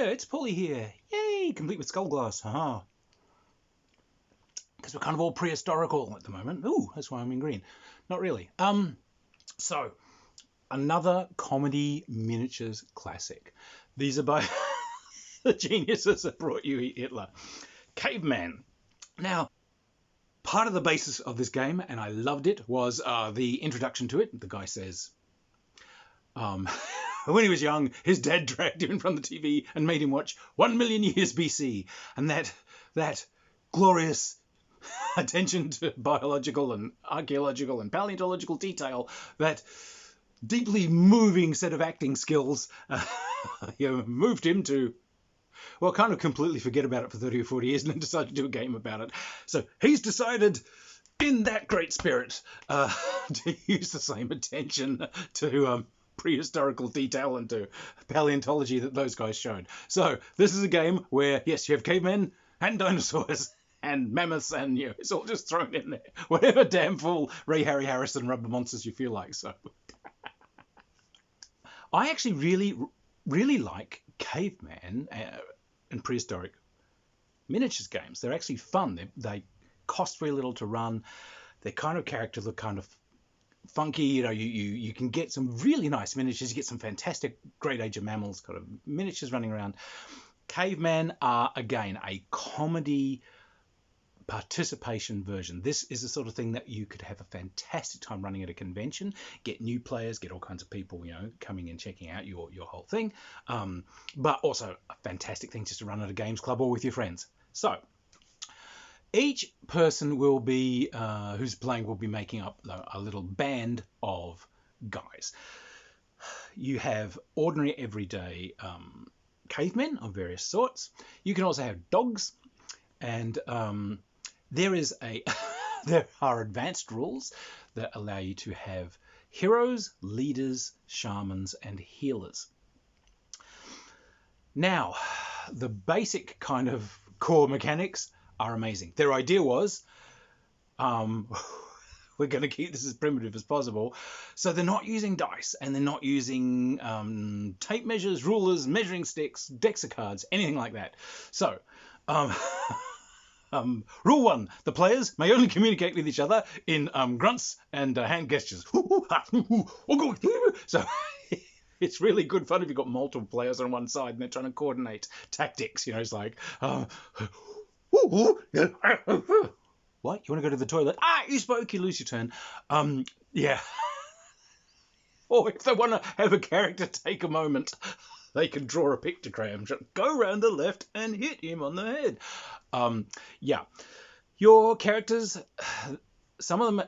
there, it's Paulie here. Yay, complete with skull glass. Haha. Because we're kind of all prehistorical at the moment. Ooh, that's why I'm in green. Not really. So, another comedy miniatures classic. These are by the geniuses that brought you Eat Hitler. Caveman. Now, part of the basis of this game, and I loved it, was the introduction to it. The guy says, when he was young, his dad dragged him in front of the TV and made him watch 1 million years BC. And that glorious attention to biological and archaeological and paleontological detail, that deeply moving set of acting skills, moved him to, well, kind of completely forget about it for 30 or 40 years and then decided to do a game about it. So he's decided, in that great spirit, to use the same attention to prehistorical detail and to paleontology that those guys showed. So this is a game where, yes, you have cavemen and dinosaurs and mammoths, and it's all just thrown in there. Whatever damn fool Ray Harry Harrison rubber monsters you feel like. So I actually really like Caveman and prehistoric miniatures games. They're actually fun. They cost very little to run. Their kind of characters look kind of funky. You can get some really nice miniatures. You get some fantastic Great Age of Mammals kind of miniatures running around. Caveman are, again, a comedy participation version. This is the sort of thing that you could have a fantastic time running at a convention, get new players, get all kinds of people, coming and checking out your whole thing. But also a fantastic thing just to run at a games club or with your friends. So each person will be, who's playing, will be making up a little band of guys. You have ordinary, everyday cavemen of various sorts. You can also have dogs, and there are advanced rules that allow you to have heroes, leaders, shamans, and healers. Now, the basic kind of core mechanics are amazing. Their idea was, we're going to keep this as primitive as possible. So they're not using dice, and they're not using tape measures, rulers, measuring sticks, decks of cards, anything like that. So, rule 1, the players may only communicate with each other in grunts and hand gestures. So it's really good fun if you've got multiple players on one side and they're trying to coordinate tactics. It's like, what? You want to go to the toilet? You spoke, you lose your turn. Yeah. Or if they want to have a character take a moment, they can draw a pictogram, go round the left and hit him on the head. Yeah. Your characters, some of them,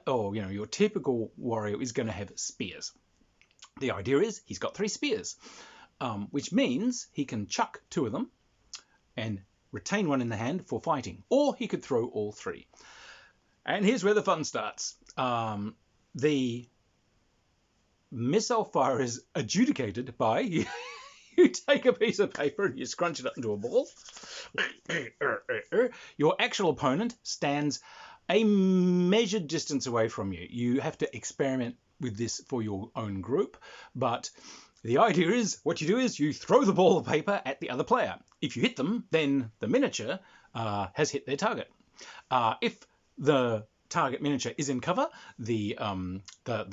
your typical warrior is going to have spears. The idea is he's got 3 spears, which means he can chuck 2 of them and retain 1 in the hand for fighting, or he could throw all 3. And here's where the fun starts. The missile fire is adjudicated by you take a piece of paper and you scrunch it up into a ball. Your actual opponent stands a measured distance away from you. You have to experiment with this for your own group, but the idea is, what you do is you throw the ball of paper at the other player. If you hit them, then the miniature has hit their target. If the target miniature is in cover, the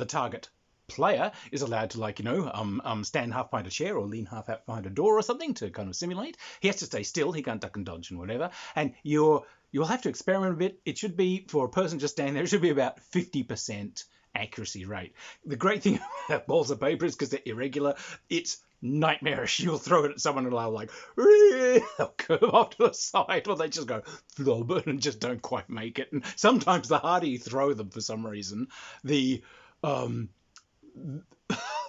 target player is allowed to stand half behind a chair or lean half out behind a door or something to kind of simulate. He has to stay still. He can't duck and dodge and whatever. And you'll have to experiment a bit. It should be, for a person just standing there, it should be about 50% accuracy rate. The great thing about balls of paper is because they're irregular, it's nightmarish. You'll throw it at someone and they'll curve off to the side, or they just go flobber and just don't quite make it. And sometimes the harder you throw them for some reason, the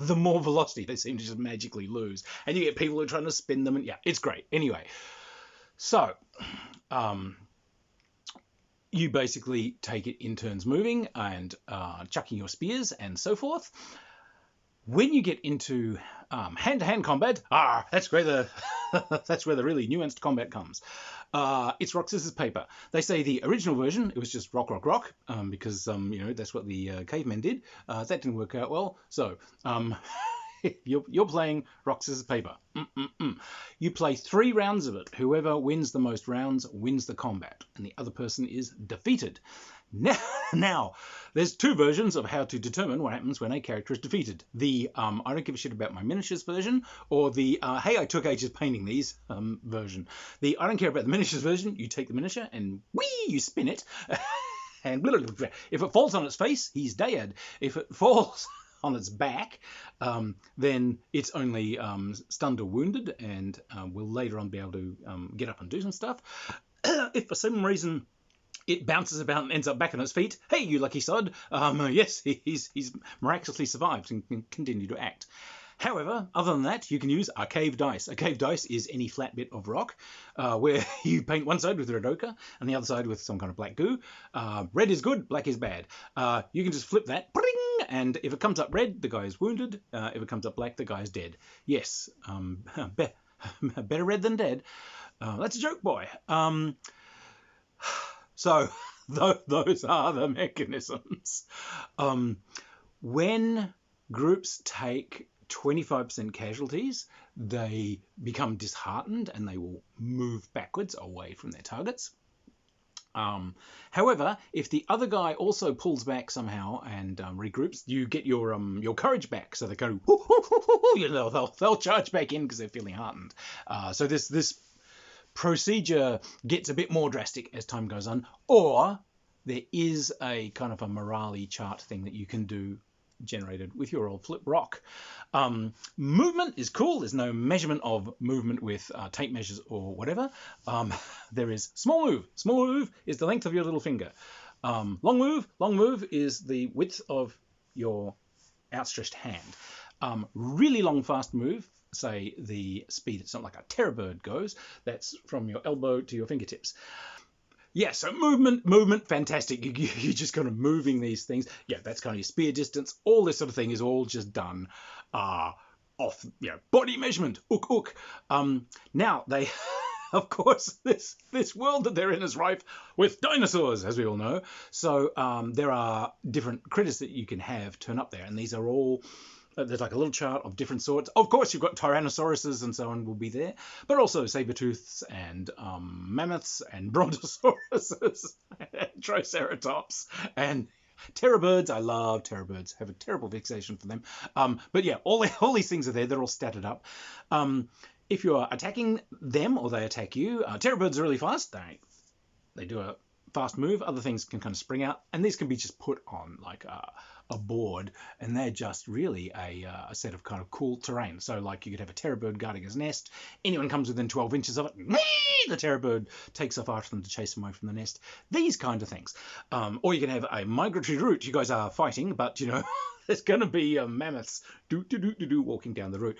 more velocity they seem to just magically lose. And you get people who are trying to spin them, and yeah, it's great. Anyway, so you basically take it in turns moving and chucking your spears and so forth. When you get into hand-to-hand combat, that's where the really nuanced combat comes. It's rock, scissors, paper. They say the original version, it was just rock, rock, rock, because that's what the cavemen did. That didn't work out well. So You're playing rock, scissors, paper. You play 3 rounds of it. Whoever wins the most rounds wins the combat, and the other person is defeated. Now, there's 2 versions of how to determine what happens when a character is defeated. The I don't give a shit about my miniatures version, or the hey, I took ages painting these version. The I don't care about the miniatures version. You take the miniature and you spin it, and if it falls on its face, he's dead. If it falls on its back, then it's only stunned or wounded, and will later on be able to get up and do some stuff. If for some reason it bounces about and ends up back on its feet, hey, you lucky sod, yes, he's miraculously survived and can continue to act. However, other than that, you can use a cave dice. A cave dice is any flat bit of rock where you paint one side with red ochre and the other side with some kind of black goo. Red is good, black is bad. You can just flip that, and if it comes up red, the guy is wounded. If it comes up black, the guy is dead. Yes, better red than dead. That's a joke, boy. So those are the mechanisms. When groups take 25% casualties, they become disheartened and they will move backwards away from their targets. However, if the other guy also pulls back somehow and regroups, you get your courage back. So they go, they'll charge back in because they're feeling heartened. So this procedure gets a bit more drastic as time goes on, or there is a kind of a morale chart thing that you can do generated with your old flip rock. Movement is cool. There's no measurement of movement with tape measures or whatever. There is small move. Small move is the length of your little finger. Long move is the width of your outstretched hand. Really long fast move, say the speed, it's not like a terror bird goes, that's from your elbow to your fingertips. Yeah, so movement, fantastic. You're just kind of moving these things. Yeah, that's kind of your spear distance. All this sort of thing is all just done off, body measurement. Ook. Now, they, of course, this world that they're in is rife with dinosaurs, as we all know. So there are different critters that you can have turn up there, and these are all... There's like a little chart of different sorts. Of course, you've got Tyrannosauruses and so on will be there, but also saber-tooths and mammoths and brontosauruses, and triceratops and terror birds. I love terror birds. Have a terrible fixation for them. But yeah, all these things are there. They're all statted up. If you're attacking them or they attack you, terror birds are really fast. They do a fast move. Other things can kind of spring out, and these can be just put on like a board, and they're just really a set of kind of cool terrain. So like you could have a terror bird guarding his nest. Anyone comes within 12 inches of it, the terror bird takes off after them to chase them away from the nest. These kind of things. Or you can have a migratory route. You guys are fighting, but there's going to be mammoths walking down the route.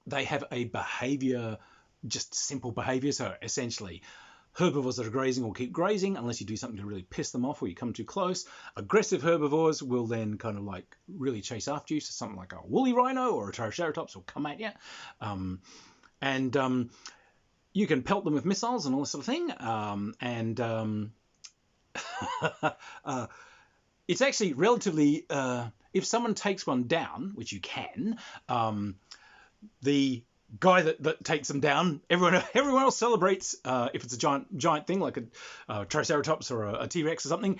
They have a behavior, just simple behavior. So essentially, herbivores that are grazing will keep grazing unless you do something to really piss them off or you come too close. Aggressive herbivores will then kind of like really chase after you. So something like a woolly rhino or a triceratops will come at you. And you can pelt them with missiles and all this sort of thing. It's actually relatively... if someone takes one down, which you can, the guy that takes them down, everyone else celebrates. If it's a giant thing like a Triceratops or a T-Rex or something,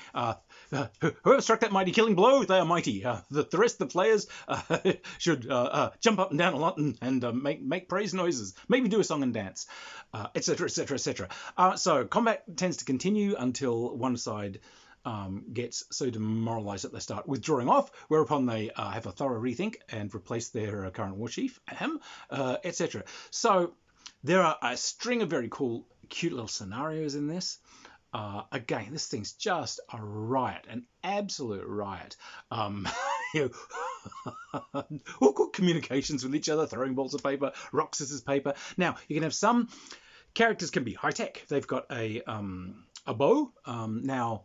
whoever struck that mighty killing blow, they are mighty. The rest of the players should jump up and down a lot and make praise noises, maybe do a song and dance, etc., etc., etc. So combat tends to continue until one side gets so demoralized that they start withdrawing off, whereupon they have a thorough rethink and replace their current war chief, etc. So there are a string of very cool, cute little scenarios in this. Again, this thing's just a riot, an absolute riot. Communications with each other, throwing balls of paper, rock, scissors, paper. Now, you can have some characters can be high-tech. They've got a bow. Now,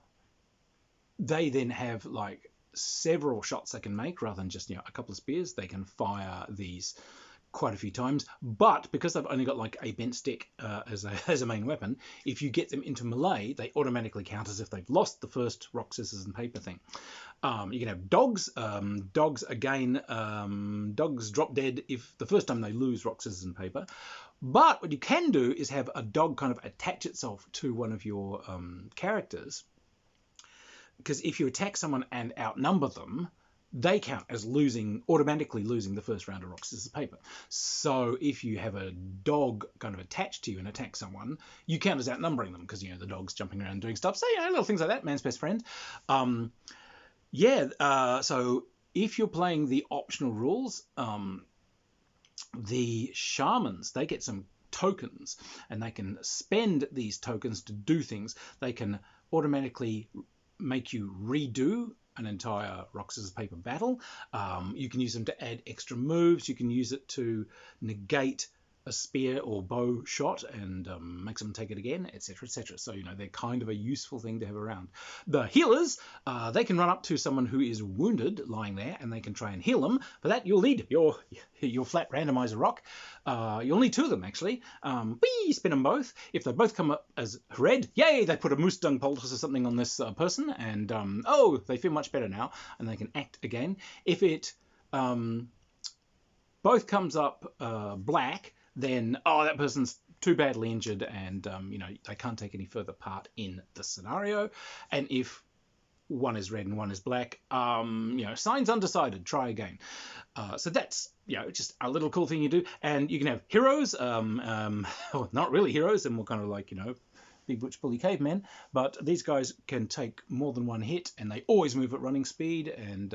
they then have like several shots they can make rather than just a couple of spears. They can fire these quite a few times, but because they've only got like a bent stick as a main weapon, if you get them into melee, they automatically count as if they've lost the first rock, scissors, and paper thing. You can have dogs. Dogs again. Dogs drop dead if the first time they lose rock, scissors, and paper. But what you can do is have a dog kind of attach itself to one of your characters, because if you attack someone and outnumber them, they count as automatically losing the first round of rock, scissors, paper. So if you have a dog kind of attached to you and attack someone, you count as outnumbering them, because, the dog's jumping around doing stuff. So, little things like that, man's best friend. So if you're playing the optional rules, the shamans, they get some tokens, and they can spend these tokens to do things. They can automatically make you redo an entire rock, scissors, paper battle. You can use them to add extra moves. You can use it to negate a spear or bow shot and make someone take it again, etc., etc. So, they're kind of a useful thing to have around. The healers, they can run up to someone who is wounded lying there, and they can try and heal them. For that, you'll need your flat randomizer rock. You'll need 2 of them, actually. Spin them both. If they both come up as red, yay, they put a moose dung poultice or something on this person, and they feel much better now, and they can act again. If it both comes up black, then that person's too badly injured, and they can't take any further part in the scenario. And if one is red and one is black, signs undecided, try again. So that's just a little cool thing you do. And you can have heroes, not really heroes, and more kind of like big butch bully cavemen, but these guys can take more than one hit, and they always move at running speed, and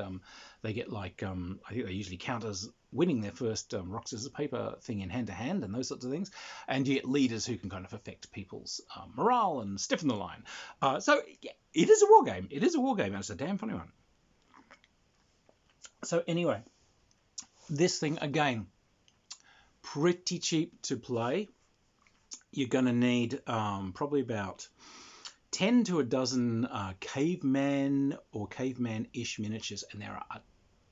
they get like I think they usually count as winning their first rock, scissors, paper thing in hand to hand, and those sorts of things. And you get leaders who can kind of affect people's morale and stiffen the line. So yeah, it is a war game. It is a war game, and it's a damn funny one. So anyway, this thing again, pretty cheap to play. You're going to need probably about 10 to a dozen caveman or caveman-ish miniatures, and there are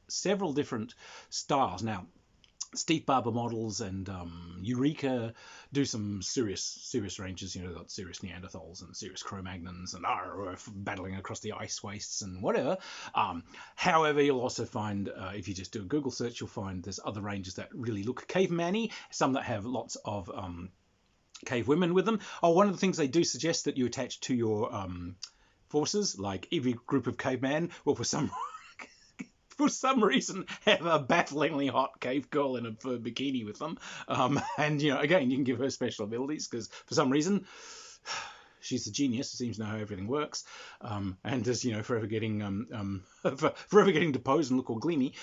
several different styles. Now, Steve Barber models and Eureka do some serious ranges. They've got serious Neanderthals and serious Cro-Magnons and battling across the ice wastes and whatever. However, you'll also find, if you just do a Google search, you'll find there's other ranges that really look caveman-y, some that have lots of cave women with them. One of the things they do suggest that you attach to your forces, like every group of cavemen will for some reason have a battlingly hot cave girl in a fur bikini with them. And again, you can give her special abilities, because for some reason she's a genius, seems to know how everything works, and is forever getting to pose and look all gleamy.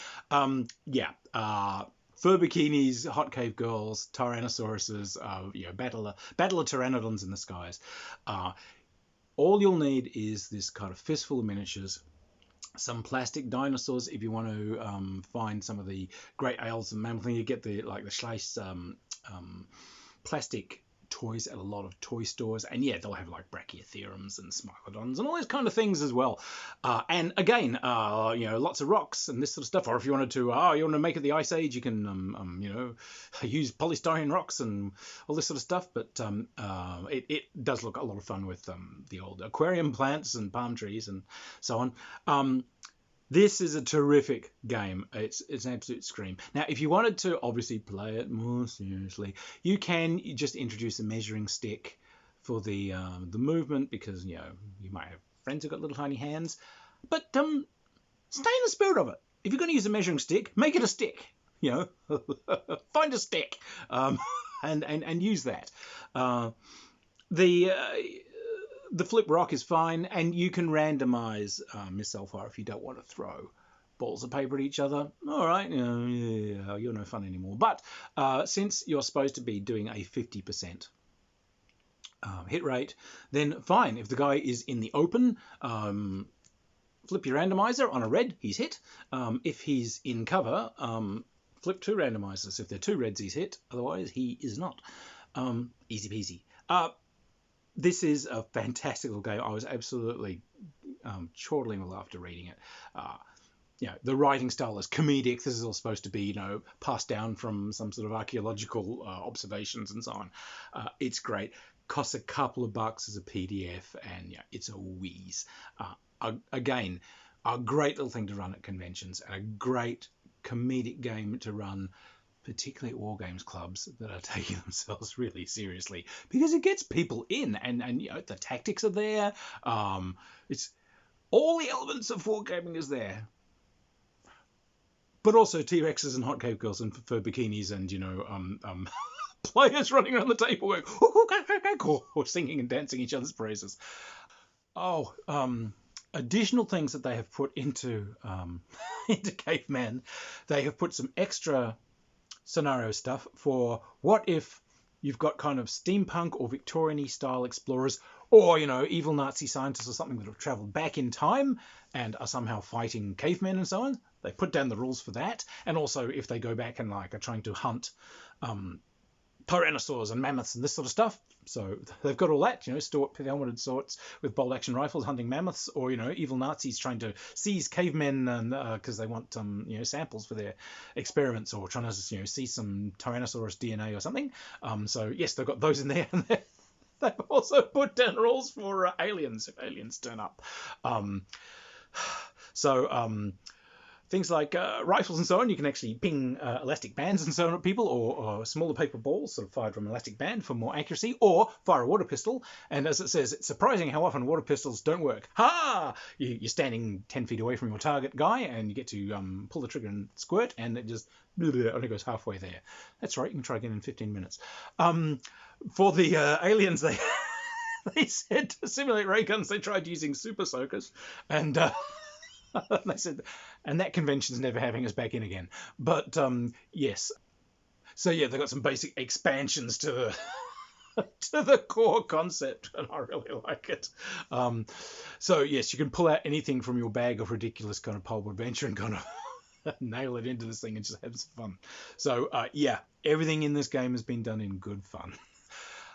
Fur bikinis, hot cave girls, Tyrannosauruses, battle of pteranodons in the skies. All you'll need is this kind of fistful of miniatures, some plastic dinosaurs if you want to find some of the great ales and mammal thing. You get the Schleiss plastic toys at a lot of toy stores, and they'll have like Brachiotherems and Smilodons and all those kind of things as well. And again, lots of rocks and this sort of stuff. Or if you wanted to, you want to make it the Ice Age, you can, use polystyrene rocks and all this sort of stuff. But it does look a lot of fun with the old aquarium plants and palm trees and so on. This is a terrific game. It's an absolute scream. Now, if you wanted to obviously play it more seriously, you can just introduce a measuring stick for the movement, because you might have friends who've got little tiny hands. But stay in the spirit of it. If you're going to use a measuring stick, make it a stick. Find a stick and use that. The flip rock is fine, and you can randomize Miss Alfire if you don't want to throw balls of paper at each other. All right, you're no fun anymore. But since you're supposed to be doing a 50% hit rate, then fine. If the guy is in the open, flip your randomizer on a red, he's hit. If he's in cover, flip 2 randomizers. If they're 2 reds, he's hit. Otherwise, he is not. Easy peasy. This is a fantastic little game. I was absolutely chortling with laughter reading it. the writing style is comedic. This is all supposed to be, passed down from some sort of archaeological observations and so on. It's great. Costs a couple of bucks as a PDF, and it's a wheeze. Again, a great little thing to run at conventions, and a great comedic game to run, particularly at war games clubs that are taking themselves really seriously, because it gets people in, and the tactics are there. It's all the elements of wargaming is there, but also T-Rexes and hot cake girls and fur bikinis and players running around the table going or singing and dancing each other's praises. Additional things that they have put into into Caveman, they have put some extra scenario stuff for what if you've got kind of steampunk or Victorian-y style explorers, or evil Nazi scientists or something that have travelled back in time and are somehow fighting cavemen and so on. They put down the rules for that, and also if they go back and are trying to hunt tyrannosaurs and mammoths and this sort of stuff. So they've got all that, helmeted sorts with bolt action rifles hunting mammoths, or evil Nazis trying to seize cavemen and because they want samples for their experiments, or trying to see some Tyrannosaurus DNA or something. So yes, they've got those in there, and they've also put down rules for aliens if aliens turn up. Things like rifles and so on, you can actually ping elastic bands and so on at people, or smaller paper balls sort of fired from an elastic band for more accuracy, or fire a water pistol. And as it says, it's surprising how often water pistols don't work. Ha! You're standing 10 feet away from your target guy, and you get to pull the trigger and squirt, and it just only goes halfway there. That's right, you can try again in 15 minutes. For the aliens, they said to simulate ray guns, they tried using super soakers, and they said, and that convention's never having us back in again. But yes, so yeah, they've got some basic expansions to the core concept, and I really like it. So yes, you can pull out anything from your bag of ridiculous kind of pulp adventure and kind of nail it into this thing and just have some fun. So yeah, everything in this game has been done in good fun.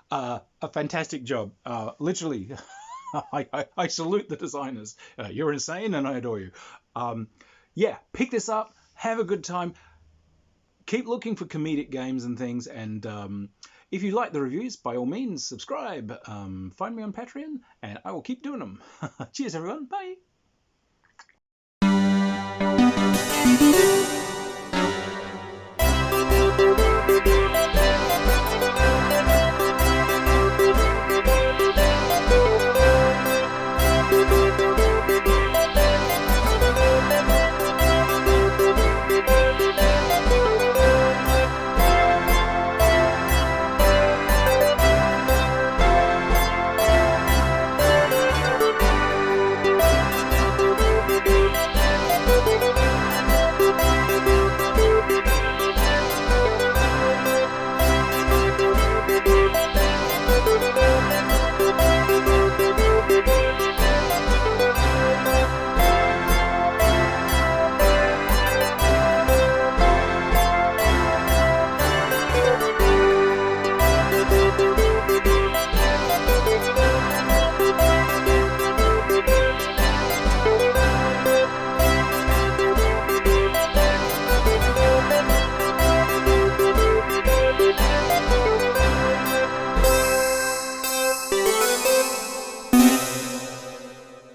A fantastic job, literally. I salute the designers. You're insane, and I adore you. Yeah, pick this up, have a good time, keep looking for comedic games and things, and if you like the reviews, by all means, subscribe. Find me on Patreon, and I will keep doing them. Cheers, everyone. Bye.